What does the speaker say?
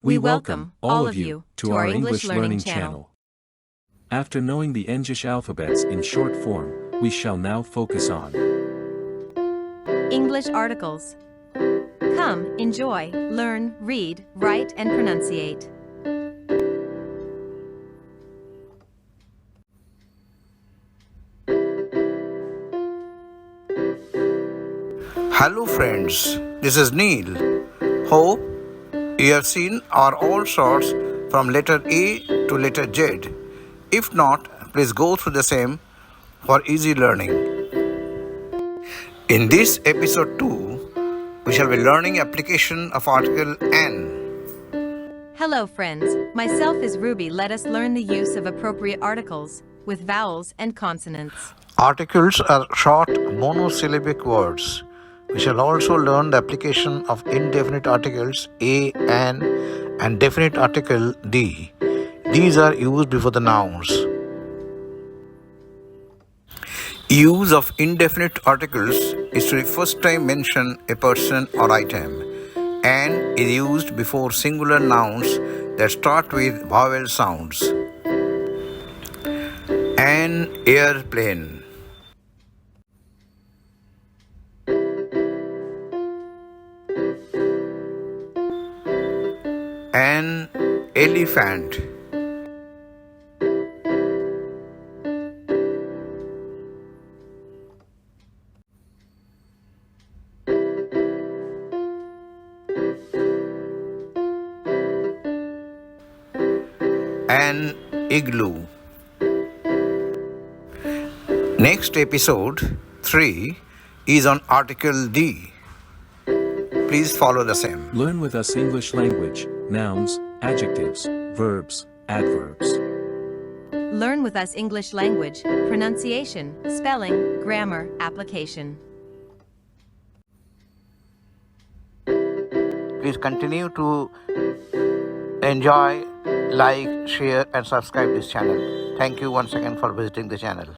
We welcome all of you to our English learning channel. After knowing the English alphabets in short form, we shall now focus on English articles. Come, enjoy, learn, read, write, and pronunciate. Hello friends, this is Neil. Hope you have seen our all sorts from letter A to letter Z. If not, please go through the same for easy learning. In this episode 2, we shall be learning application of article an. Hello friends, myself is Ruby. Let us learn the use of appropriate articles with vowels and consonants. Articles are short monosyllabic words. We shall also learn the application of indefinite articles a, an, and definite article the. These are used before the nouns. Use of indefinite articles is to the first time mention a person or item, and is used before singular nouns that start with vowel sounds. An airplane. An elephant. An igloo. Next episode 3 is on article D. Please follow the same. Learn with us English language, nouns, adjectives, verbs, adverbs. Learn with us English language, pronunciation, spelling, grammar, application. Please continue to enjoy, like, share and subscribe this channel. Thank you once again for visiting the channel.